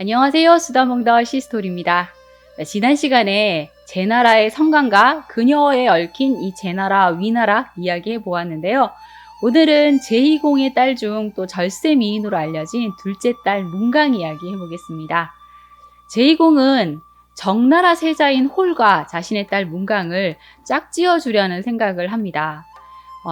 안녕하세요. 수다몽더 시스토리입니다. 지난 시간에 제나라의 성강과 그녀에 얽힌 이 제나라 위나라 이야기 해보았는데요. 오늘은 제2공의 딸 중 또 절세 미인으로 알려진 둘째 딸 문강 이야기 해보겠습니다. 제2공은 정나라 세자인 홀과 자신의 딸 문강을 짝지어 주려는 생각을 합니다.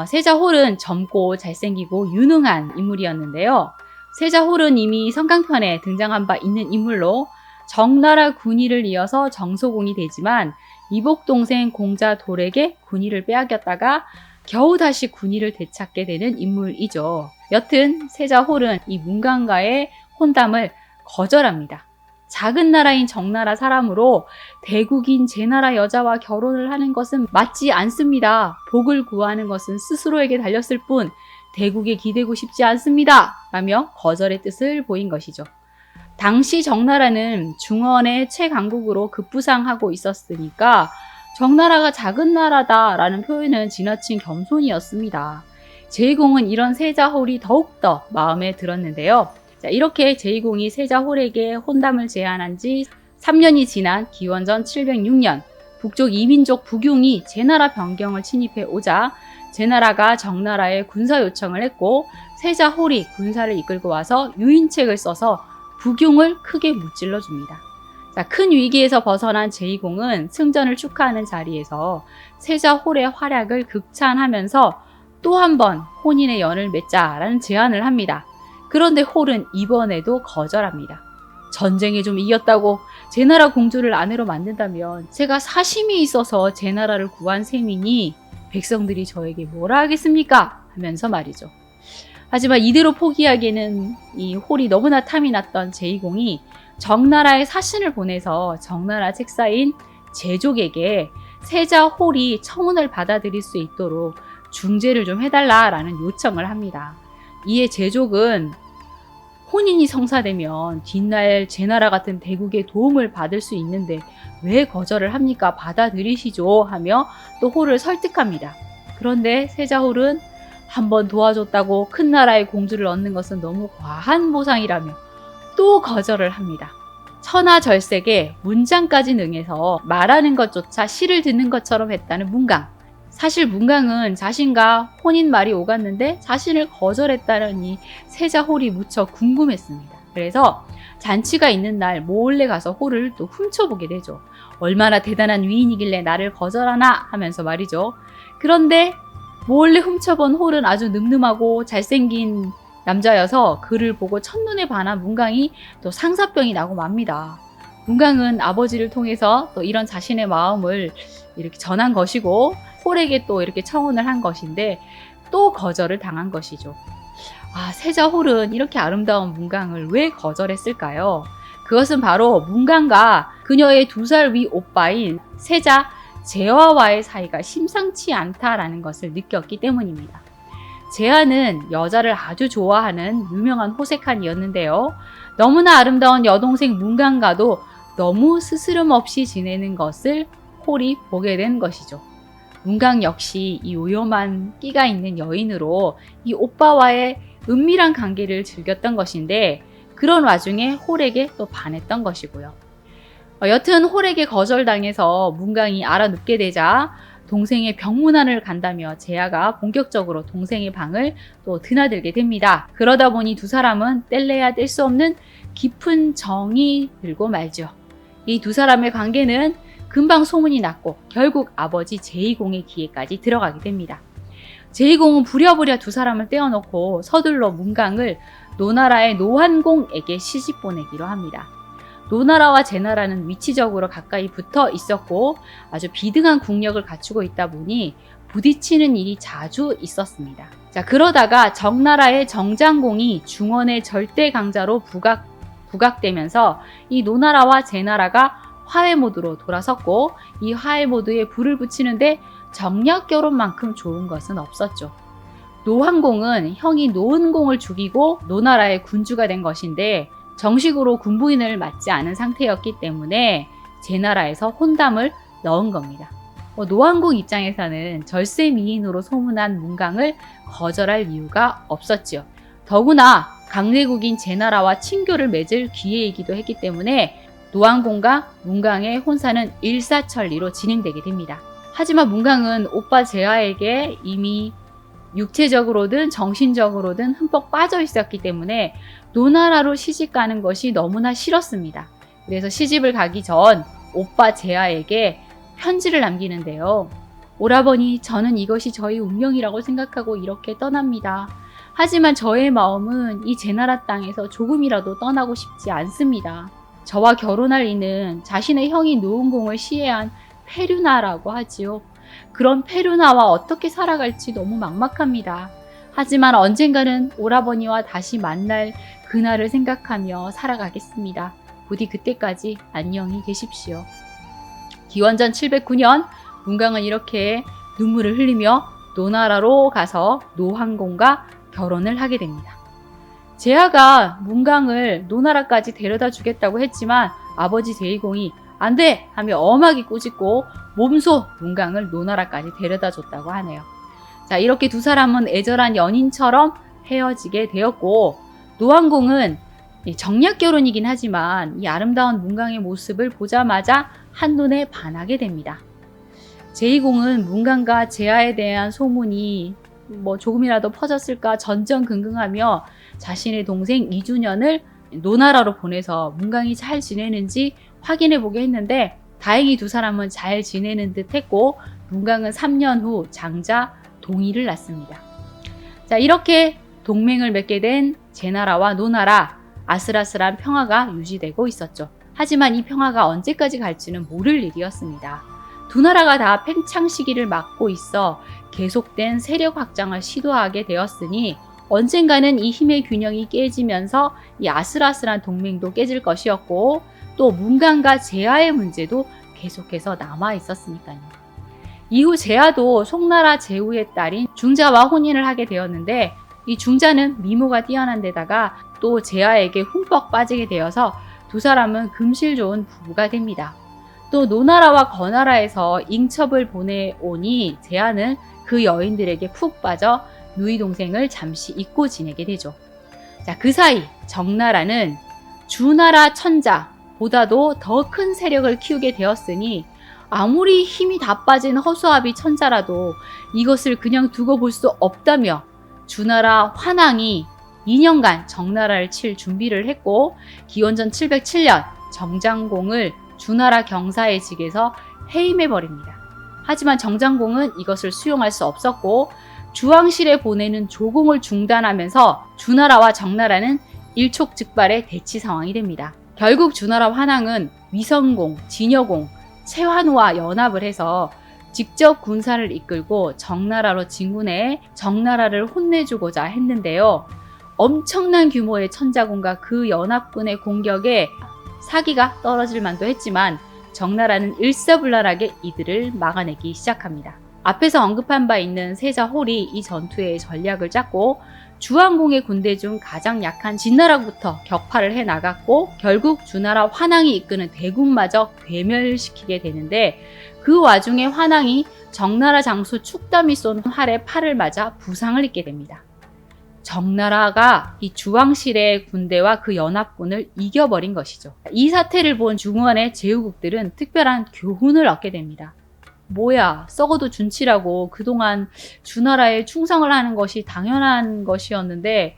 세자 홀은 젊고 잘생기고 유능한 인물이었는데요. 세자 홀은 이미 성강편에 등장한 바 있는 인물로 정나라 군의를 이어서 정소공이 되지만 이복 동생 공자 돌에게 군의를 빼앗겼다가 겨우 다시 군의를 되찾게 되는 인물이죠. 여튼 세자 홀은 이 문강과의 혼담을 거절합니다. 작은 나라인 정나라 사람으로 대국인 제나라 여자와 결혼을 하는 것은 맞지 않습니다. 복을 구하는 것은 스스로에게 달렸을 뿐 대국에 기대고 싶지 않습니다. 라며 거절의 뜻을 보인 것이죠. 당시 정나라는 중원의 최강국으로 급부상하고 있었으니까 정나라가 작은 나라다라는 표현은 지나친 겸손이었습니다. 제2공은 이런 세자 홀이 더욱더 마음에 들었는데요. 이렇게 제2공이 세자 홀에게 혼담을 제안한 지 3년이 지난 기원전 706년 북쪽 이민족 북용이 제나라 변경을 침입해 오자 제나라가 정나라에 군사 요청을 했고 세자 홀이 군사를 이끌고 와서 유인책을 써서 북용을 크게 무찔러 줍니다. 큰 위기에서 벗어난 제2공은 승전을 축하하는 자리에서 세자 홀의 활약을 극찬하면서 또 한 번 혼인의 연을 맺자라는 제안을 합니다. 그런데 홀은 이번에도 거절합니다. 전쟁에 좀 이겼다고 제나라 공주를 아내로 만든다면 제가 사심이 있어서 제나라를 구한 셈이니 백성들이 저에게 뭐라 하겠습니까? 하면서 말이죠. 하지만 이대로 포기하기에는 이 홀이 너무나 탐이 났던 제2공이 정나라에 사신을 보내서 정나라 책사인 제족에게 세자 홀이 청혼을 받아들일 수 있도록 중재를 좀 해달라라는 요청을 합니다. 이에 제족은 혼인이 성사되면 뒷날 제나라 같은 대국의 도움을 받을 수 있는데 왜 거절을 합니까? 받아들이시죠 하며 또 홀을 설득합니다. 그런데 세자 홀은 한번 도와줬다고 큰 나라의 공주를 얻는 것은 너무 과한 보상이라며 또 거절을 합니다. 천하절색에 문장까지 능해서 말하는 것조차 시를 듣는 것처럼 했다는 문강. 사실 문강은 자신과 혼인 말이 오갔는데 자신을 거절했다는 이 세자 홀이 무척 궁금했습니다. 그래서 잔치가 있는 날 몰래 가서 홀을 또 훔쳐보게 되죠. 얼마나 대단한 위인이길래 나를 거절하나 하면서 말이죠. 그런데 몰래 훔쳐본 홀은 아주 늠름하고 잘생긴 남자여서 그를 보고 첫눈에 반한 문강이 또 상사병이 나고 맙니다. 문강은 아버지를 통해서 또 이런 자신의 마음을 이렇게 전한 것이고 홀에게 또 이렇게 청혼을 한 것인데 또 거절을 당한 것이죠. 세자 홀은 이렇게 아름다운 문강을 왜 거절했을까요? 그것은 바로 문강과 그녀의 2살 위 오빠인 세자 제화와의 사이가 심상치 않다라는 것을 느꼈기 때문입니다. 제화는 여자를 아주 좋아하는 유명한 호색한이었는데요. 너무나 아름다운 여동생 문강과도 너무 스스럼 없이 지내는 것을 홀이 보게 된 것이죠. 문강 역시 이 위험한 끼가 있는 여인으로 이 오빠와의 은밀한 관계를 즐겼던 것인데 그런 와중에 홀에게 또 반했던 것이고요. 여튼 홀에게 거절당해서 문강이 알아눕게 되자 동생의 병문안을 간다며 제아가 본격적으로 동생의 방을 또 드나들게 됩니다. 그러다 보니 두 사람은 뗄래야 뗄 수 없는 깊은 정이 들고 말죠. 이 두 사람의 관계는 금방 소문이 났고 결국 아버지 제2공의 귀에까지 들어가게 됩니다. 제2공은 부랴부랴 두 사람을 떼어놓고 서둘러 문강을 노나라의 노환공에게 시집 보내기로 합니다. 노나라와 제나라는 위치적으로 가까이 붙어 있었고 아주 비등한 국력을 갖추고 있다 보니 부딪히는 일이 자주 있었습니다. 그러다가 정나라의 정장공이 중원의 절대 강자로 부각되면서 이 노나라와 제나라가 화해 모드로 돌아섰고 이 화해 모드에 불을 붙이는데 정략 결혼만큼 좋은 것은 없었죠. 노환공은 형이 노은공을 죽이고 노나라의 군주가 된 것인데 정식으로 군부인을 맞지 않은 상태였기 때문에 제나라에서 혼담을 넣은 겁니다. 노환공 입장에서는 절세 미인으로 소문난 문강을 거절할 이유가 없었지요. 더구나 강대국인 제나라와 친교를 맺을 기회이기도 했기 때문에 노항공과 문강의 혼사는 일사천리로 진행되게 됩니다. 하지만 문강은 오빠 제아에게 이미 육체적으로든 정신적으로든 흠뻑 빠져 있었기 때문에 노나라로 시집 가는 것이 너무나 싫었습니다. 그래서 시집을 가기 전 오빠 제아에게 편지를 남기는데요. 오라버니, 저는 이것이 저희 운명이라고 생각하고 이렇게 떠납니다. 하지만 저의 마음은 이 제나라 땅에서 조금이라도 떠나고 싶지 않습니다. 저와 결혼할 이는 자신의 형이 노은공을 시해한 페류나라고 하지요. 그런 페류나와 어떻게 살아갈지 너무 막막합니다. 하지만 언젠가는 오라버니와 다시 만날 그날을 생각하며 살아가겠습니다. 부디 그때까지 안녕히 계십시오. 기원전 709년 문강은 이렇게 눈물을 흘리며 노나라로 가서 노항공과 결혼을 하게 됩니다. 제아가 문강을 노나라까지 데려다 주겠다고 했지만 아버지 제이공이 안 돼! 하며 엄하게 꾸짖고 몸소 문강을 노나라까지 데려다 줬다고 하네요. 자, 이렇게 두 사람은 애절한 연인처럼 헤어지게 되었고, 노항공은 정략 결혼이긴 하지만 이 아름다운 문강의 모습을 보자마자 한눈에 반하게 됩니다. 제이공은 문강과 제아에 대한 소문이 조금이라도 퍼졌을까 전전긍긍하며 자신의 동생 이준현을 노나라로 보내서 문강이 잘 지내는지 확인해 보게 했는데 다행히 두 사람은 잘 지내는 듯 했고 문강은 3년 후 장자 동의를 낳습니다. 자, 이렇게 동맹을 맺게 된 제나라와 노나라, 아슬아슬한 평화가 유지되고 있었죠. 하지만 이 평화가 언제까지 갈지는 모를 일이었습니다. 두 나라가 다 팽창 시기를 맞고 있어 계속된 세력 확장을 시도하게 되었으니 언젠가는 이 힘의 균형이 깨지면서 이 아슬아슬한 동맹도 깨질 것이었고 또 문강과 제아의 문제도 계속해서 남아 있었으니까요. 이후 제아도 송나라 제후의 딸인 중자와 혼인을 하게 되었는데 이 중자는 미모가 뛰어난 데다가 또 제아에게 흠뻑 빠지게 되어서 두 사람은 금실 좋은 부부가 됩니다. 또 노나라와 거나라에서 잉첩을 보내오니 제아는 그 여인들에게 푹 빠져 누이 동생을 잠시 잊고 지내게 되죠. 자, 그 사이 정나라는 주나라 천자보다도 더 큰 세력을 키우게 되었으니 아무리 힘이 다 빠진 허수아비 천자라도 이것을 그냥 두고 볼 수 없다며 주나라 환왕이 2년간 정나라를 칠 준비를 했고 기원전 707년 정장공을 주나라 경사의 직에서 해임해버립니다. 하지만 정장공은 이것을 수용할 수 없었고 주왕실에 보내는 조공을 중단하면서 주나라와 정나라는 일촉즉발의 대치 상황이 됩니다. 결국 주나라 환왕은 위성공, 진여공, 최환우와 연합을 해서 직접 군사를 이끌고 정나라로 진군해 정나라를 혼내주고자 했는데요. 엄청난 규모의 천자군과 그 연합군의 공격에 사기가 떨어질 만도 했지만 정나라는 일사불란하게 이들을 막아내기 시작합니다. 앞에서 언급한 바 있는 세자 홀이 이 전투의 전략을 짰고 주왕공의 군대 중 가장 약한 진나라부터 격파를 해나갔고 결국 주나라 환왕이 이끄는 대군마저 괴멸시키게 되는데 그 와중에 환왕이 정나라 장수 축담이 쏜 활에 팔을 맞아 부상을 입게 됩니다. 정나라가 이 주왕실의 군대와 그 연합군을 이겨버린 것이죠. 이 사태를 본 중원의 제후국들은 특별한 교훈을 얻게 됩니다. 뭐야, 썩어도 준치라고 그동안 주나라에 충성을 하는 것이 당연한 것이었는데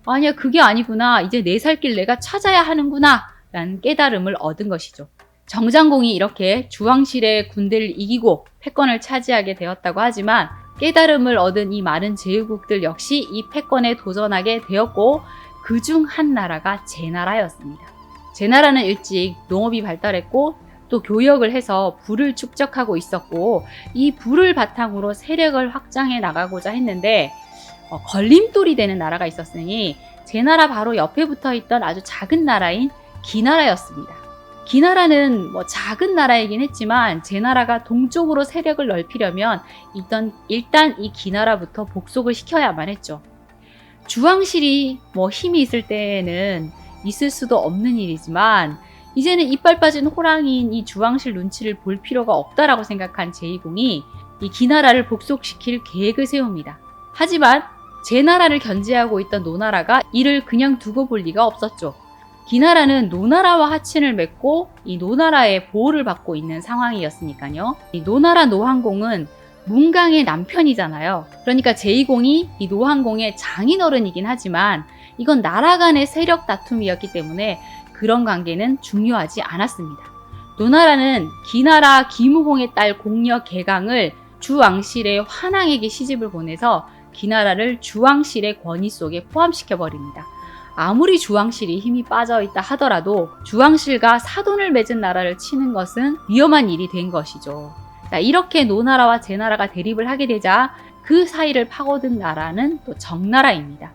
아니야, 그게 아니구나. 이제 내 살 길 내가 찾아야 하는구나 라는 깨달음을 얻은 것이죠. 정장공이 이렇게 주왕실의 군대를 이기고 패권을 차지하게 되었다고 하지만 깨달음을 얻은 이 많은 제후국들 역시 이 패권에 도전하게 되었고 그중 한 나라가 제나라였습니다. 제나라는 일찍 농업이 발달했고 또 교역을 해서 부를 축적하고 있었고 이 부를 바탕으로 세력을 확장해 나가고자 했는데 걸림돌이 되는 나라가 있었으니 제나라 바로 옆에 붙어있던 아주 작은 나라인 기나라였습니다. 기나라는 작은 나라이긴 했지만 제나라가 동쪽으로 세력을 넓히려면 일단 이 기나라부터 복속을 시켜야만 했죠. 주왕실이 힘이 있을 때에는 있을 수도 없는 일이지만 이제는 이빨 빠진 호랑이인 이 주왕실 눈치를 볼 필요가 없다라고 생각한 제이공이 이 기나라를 복속시킬 계획을 세웁니다. 하지만 제나라를 견제하고 있던 노나라가 이를 그냥 두고 볼 리가 없었죠. 기나라는 노나라와 하친을 맺고 이 노나라의 보호를 받고 있는 상황이었으니까요. 이 노나라 노환공은 문강의 남편이잖아요. 그러니까 제2공이 이 노환공의 장인어른이긴 하지만 이건 나라 간의 세력 다툼이었기 때문에 그런 관계는 중요하지 않았습니다. 노나라는 기나라 기무공의 딸 공녀 개강을 주왕실의 환왕에게 시집을 보내서 기나라를 주왕실의 권위 속에 포함시켜버립니다. 아무리 주왕실이 힘이 빠져있다 하더라도 주왕실과 사돈을 맺은 나라를 치는 것은 위험한 일이 된 것이죠. 자, 이렇게 노나라와 제나라가 대립을 하게 되자 그 사이를 파고든 나라는 또 정나라입니다.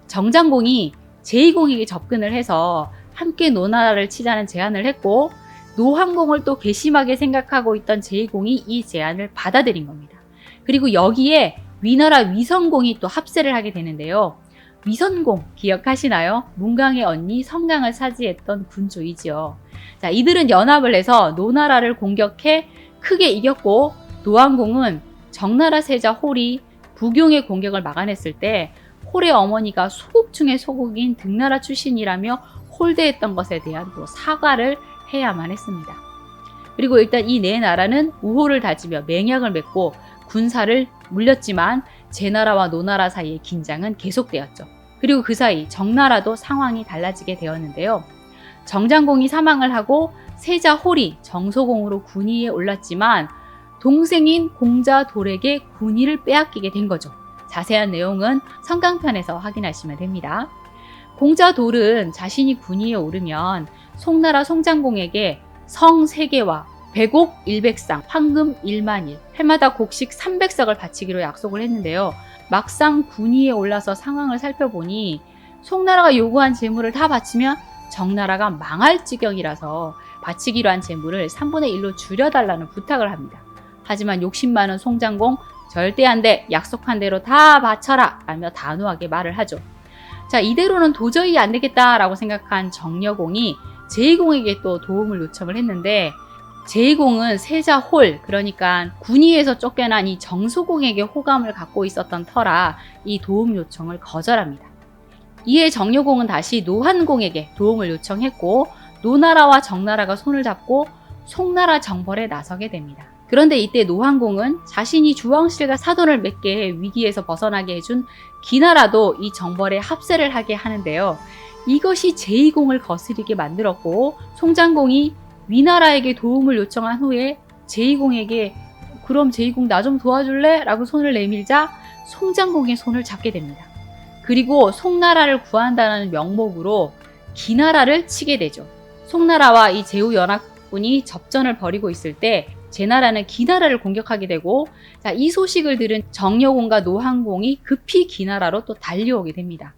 정장공이 제2공에게 접근을 해서 함께 노나라를 치자는 제안을 했고 노환공을 또 괘씸하게 생각하고 있던 제2공이 이 제안을 받아들인 겁니다. 그리고 여기에 위나라 위선공이 또 합세를 하게 되는데요. 위선공 기억하시나요? 문강의 언니 성강을 차지했던 군주이지요. 자, 이들은 연합을 해서 노나라를 공격해 크게 이겼고 노환공은 정나라 세자 홀이 부경의 공격을 막아냈을 때 홀의 어머니가 소국 중의 소국인 등나라 출신이라며 홀대했던 것에 대한 또 사과를 해야만 했습니다. 그리고 일단 이 네 나라는 우호를 다지며 맹약을 맺고 군사를 물렸지만 제나라와 노나라 사이의 긴장은 계속되었죠. 그리고 그 사이 정나라도 상황이 달라지게 되었는데요. 정장공이 사망을 하고 세자 홀이 정소공으로 군위에 올랐지만 동생인 공자 돌에게 군위를 빼앗기게 된 거죠. 자세한 내용은 성강편에서 확인하시면 됩니다. 공자 돌은 자신이 군위에 오르면 송나라 송장공에게 성 3개와 백옥 100상, 황금 1만일, 해마다 곡식 300석을 바치기로 약속을 했는데요. 막상 군위에 올라서 상황을 살펴보니 송나라가 요구한 재물을 다 바치면 정나라가 망할 지경이라서 바치기로 한 재물을 3분의 1로 줄여달라는 부탁을 합니다. 하지만 욕심 많은 송장공 절대 안 돼, 약속한 대로 다 바쳐라 라며 단호하게 말을 하죠. 자, 이대로는 도저히 안 되겠다라고 생각한 정여공이 제2공에게 또 도움을 요청을 했는데 제2공은 세자 홀, 그러니까 군위에서 쫓겨난 이 정소공에게 호감을 갖고 있었던 터라 이 도움 요청을 거절합니다. 이에 정여공은 다시 노환공에게 도움을 요청했고 노나라와 정나라가 손을 잡고 송나라 정벌에 나서게 됩니다. 그런데 이때 노환공은 자신이 주왕실과 사돈을 맺게 해 위기에서 벗어나게 해준 기나라도 이 정벌에 합세를 하게 하는데요. 이것이 제2공을 거스리게 만들었고 송장공이 위나라에게 도움을 요청한 후에 제2공에게 그럼 제2공 나 좀 도와줄래? 라고 손을 내밀자 송장공의 손을 잡게 됩니다. 그리고 송나라를 구한다는 명목으로 기나라를 치게 되죠. 송나라와 이 제후연합군이 접전을 벌이고 있을 때 제나라는 기나라를 공격하게 되고 자, 이 소식을 들은 정여공과 노환공이 급히 기나라로 또 달려오게 됩니다.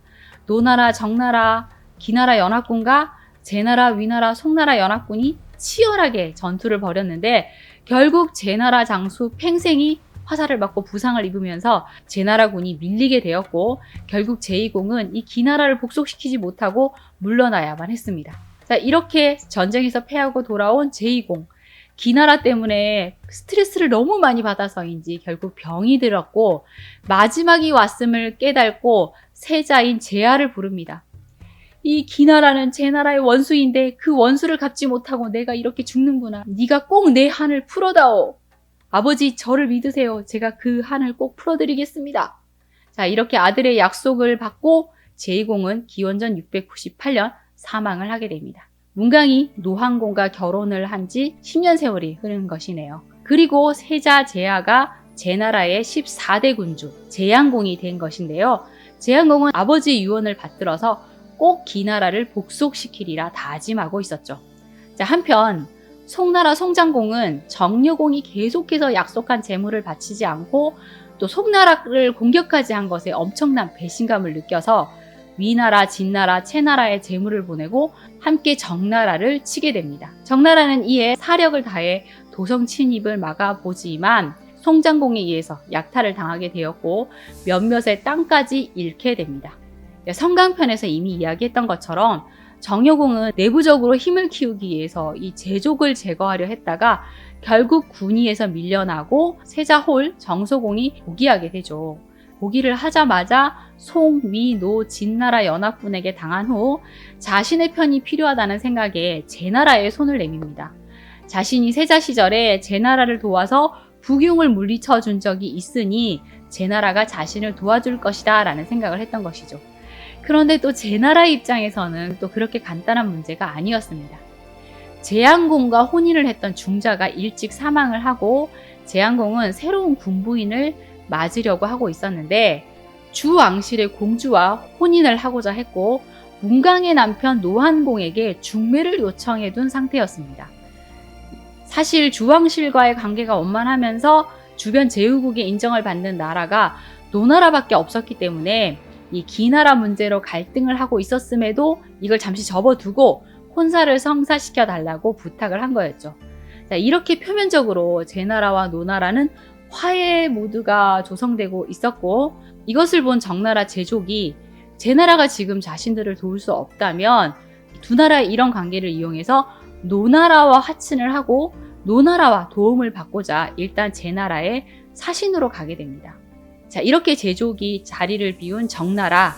노나라, 정나라, 기나라 연합군과 제나라, 위나라, 송나라 연합군이 치열하게 전투를 벌였는데 결국 제나라 장수 팽생이 화살을 맞고 부상을 입으면서 제나라군이 밀리게 되었고 결국 제2공은 이 기나라를 복속시키지 못하고 물러나야만 했습니다. 자, 이렇게 전쟁에서 패하고 돌아온 제2공. 기나라 때문에 스트레스를 너무 많이 받아서인지 결국 병이 들었고 마지막이 왔음을 깨닫고 세자인 제아를 부릅니다. 이 기나라는 제나라의 원수인데 그 원수를 갚지 못하고 내가 이렇게 죽는구나. 네가 꼭 내 한을 풀어다오. 아버지 저를 믿으세요. 제가 그 한을 꼭 풀어드리겠습니다. 자, 이렇게 아들의 약속을 받고 제2공은 기원전 698년 사망을 하게 됩니다. 문강이 노환공과 결혼을 한 지 10년 세월이 흐른 것이네요. 그리고 세자 제아가 제나라의 14대 군주 제양공이 된 것인데요. 제양공은 아버지의 유언을 받들어서 꼭 기나라를 복속시키리라 다짐하고 있었죠. 자, 한편 송나라 송장공은 정여공이 계속해서 약속한 재물을 바치지 않고 또 송나라를 공격하지 한 것에 엄청난 배신감을 느껴서 위나라, 진나라, 채나라에 재물을 보내고 함께 정나라를 치게 됩니다. 정나라는 이에 사력을 다해 도성 침입을 막아보지만 송장공에 의해서 약탈을 당하게 되었고 몇몇의 땅까지 잃게 됩니다. 성강편에서 이미 이야기했던 것처럼 정여공은 내부적으로 힘을 키우기 위해서 이 제족을 제거하려 했다가 결국 군위에서 밀려나고 세자홀 정소공이 포기하게 되죠. 포기를 하자마자 송, 위, 노, 진나라 연합군에게 당한 후 자신의 편이 필요하다는 생각에 제나라에 손을 내밉니다. 자신이 세자 시절에 제나라를 도와서 북용을 물리쳐 준 적이 있으니 제나라가 자신을 도와줄 것이다 라는 생각을 했던 것이죠. 그런데 또 제나라의 입장에서는 또 그렇게 간단한 문제가 아니었습니다. 제양공과 혼인을 했던 중자가 일찍 사망을 하고 제양공은 새로운 군부인을 맞으려고 하고 있었는데 주왕실의 공주와 혼인을 하고자 했고 문강의 남편 노한공에게 중매를 요청해 둔 상태였습니다. 사실 주왕실과의 관계가 원만하면서 주변 제후국의 인정을 받는 나라가 노나라밖에 없었기 때문에 이 기나라 문제로 갈등을 하고 있었음에도 이걸 잠시 접어두고 혼사를 성사시켜 달라고 부탁을 한 거였죠. 자, 이렇게 표면적으로 제나라와 노나라는 화해 모드가 조성되고 있었고 이것을 본 정나라 제족이 제나라가 지금 자신들을 도울 수 없다면 두 나라의 이런 관계를 이용해서 노나라와 화친을 하고 노나라와 도움을 받고자 일단 제나라의 사신으로 가게 됩니다. 자, 이렇게 제족이 자리를 비운 정나라,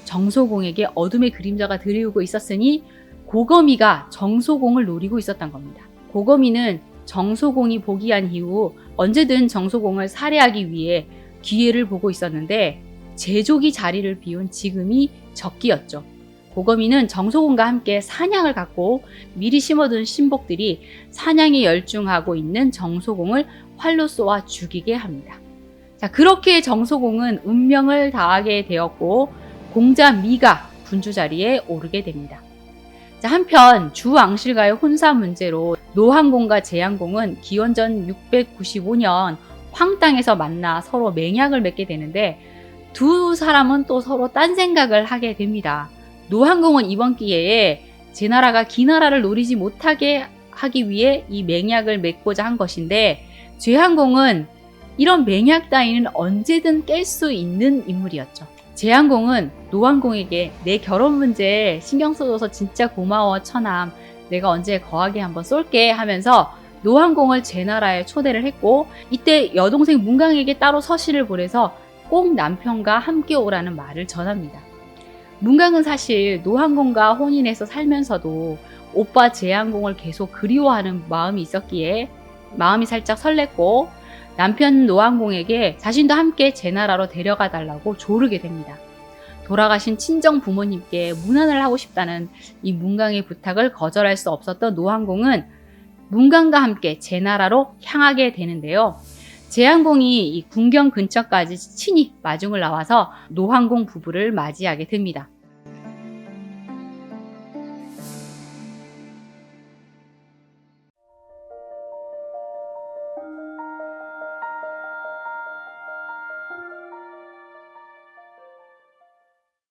정소공에게 어둠의 그림자가 들이오고 있었으니 고거미가 정소공을 노리고 있었던 겁니다. 고거미는 정소공이 복위한 이후 언제든 정소공을 살해하기 위해 기회를 보고 있었는데 제족이 자리를 비운 지금이 적기였죠. 고거미는 정소공과 함께 사냥을 갖고 미리 심어둔 신복들이 사냥에 열중하고 있는 정소공을 활로 쏘아 죽이게 합니다. 자, 그렇게 정소공은 운명을 다하게 되었고 공자 미가 군주 자리에 오르게 됩니다. 자, 한편 주왕실과의 혼사 문제로 노한공과 제양공은 기원전 695년 황땅에서 만나 서로 맹약을 맺게 되는데 두 사람은 또 서로 딴 생각을 하게 됩니다. 노한공은 이번 기회에 제나라가 기나라를 노리지 못하게 하기 위해 이 맹약을 맺고자 한 것인데 제양공은 이런 맹약 따위는 언제든 깰 수 있는 인물이었죠. 제양공은 노한공에게 내 결혼 문제에 신경 써줘서 진짜 고마워 처남, 내가 언제 거하게 한번 쏠게 하면서 노한공을 제나라에 초대를 했고 이때 여동생 문강에게 따로 서신을 보내서 꼭 남편과 함께 오라는 말을 전합니다. 문강은 사실 노한공과 혼인해서 살면서도 오빠 제양공을 계속 그리워하는 마음이 있었기에 마음이 살짝 설렜고 남편 노한공에게 자신도 함께 제나라로 데려가 달라고 조르게 됩니다. 돌아가신 친정 부모님께 문안을 하고 싶다는 이 문강의 부탁을 거절할 수 없었던 노한공은 문강과 함께 제나라로 향하게 되는데요. 제양공이 이 군경 근처까지 친히 마중을 나와서 노한공 부부를 맞이하게 됩니다.